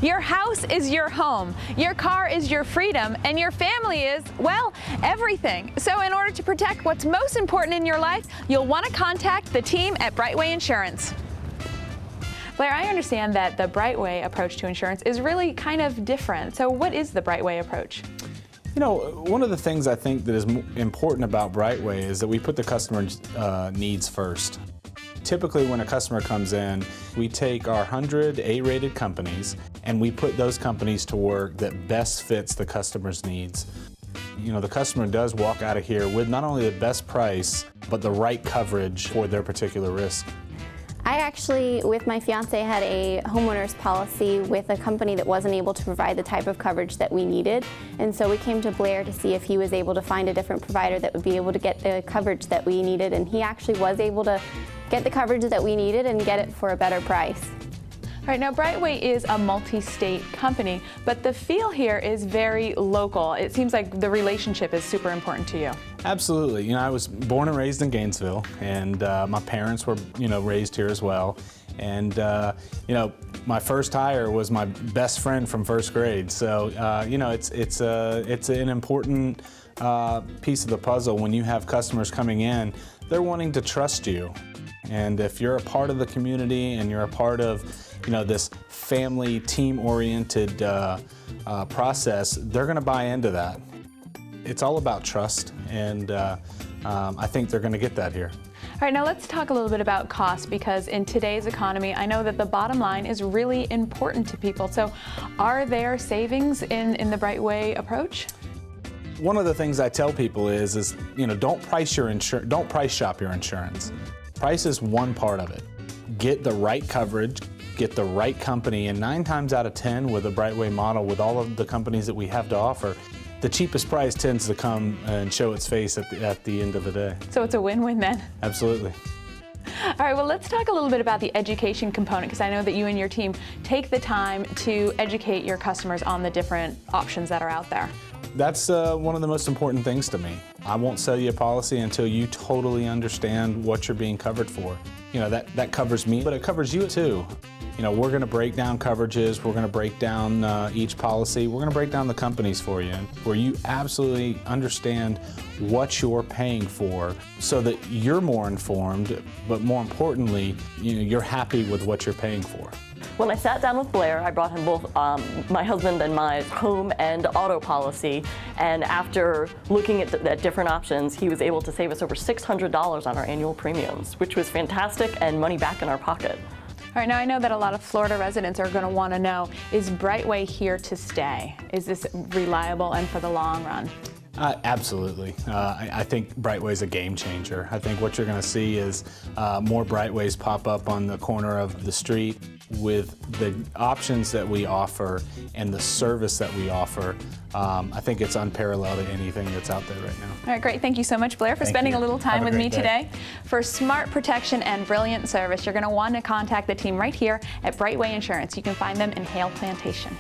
Your house is your home, your car is your freedom, and your family is, well, everything. So in order to protect what's most important in your life, you'll want to contact the team at Brightway Insurance. Blair, I understand that the Brightway approach to insurance is really kind of different. So what is the Brightway approach? You know, one of the things I think that is important about Brightway is that we put the customer's needs first. Typically when a customer comes in, we take our 100 A-rated companies and we put those companies to work that best fits the customer's needs. You know, the customer does walk out of here with not only the best price, but the right coverage for their particular risk. I actually, with my fiance, had a homeowner's policy with a company that wasn't able to provide the type of coverage that we needed. And so we came to Blair to see if he was able to find a different provider that would be able to get the coverage that we needed. And he actually was able to get the coverage that we needed and get it for a better price. All right, now Brightway is a multi-state company, but the feel here is very local. It seems like the relationship is super important to you. Absolutely. You know, I was born and raised in Gainesville, and my parents were, raised here as well. And, my first hire was my best friend from first grade. So, it's an important piece of the puzzle when you have customers coming in. They're wanting to trust you. And if you're a part of the community and you're a part of, this family, team-oriented process, they're going to buy into that. It's all about trust, and I think they're going to get that here. All right, now let's talk a little bit about cost, because in today's economy, I know that the bottom line is really important to people. So are there savings in the Brightway approach? One of the things I tell people is don't price shop your insurance. Price is one part of it. Get the right coverage, get the right company, and 9 times out of 10 with a Brightway model, with all of the companies that we have to offer, the cheapest price tends to come and show its face at the end of the day. So it's a win-win then? Absolutely. All right, well, let's talk a little bit about the education component, because I know that you and your team take the time to educate your customers on the different options that are out there. That's one of the most important things to me. I won't sell you a policy until you totally understand what you're being covered for. That covers me, but it covers you too. We're going to break down coverages, we're going to break down each policy, we're going to break down the companies for you, where you absolutely understand what you're paying for so that you're more informed, but more importantly, you're happy with what you're paying for. When I sat down with Blair, I brought him both my husband and my home and auto policy, and after looking at different options, he was able to save us over $600 on our annual premiums, which was fantastic and money back in our pocket. All right, now I know that a lot of Florida residents are going to want to know, is Brightway here to stay? Is this reliable and for the long run? Absolutely. I think Brightway is a game changer. I think what you're going to see is more Brightways pop up on the corner of the street. With the options that we offer and the service that we offer, I think it's unparalleled to anything that's out there right now. All right, great. Thank you so much, Blair, for spending a little time with me today. For smart protection and brilliant service, you're going to want to contact the team right here at Brightway Insurance. You can find them in Hale Plantation.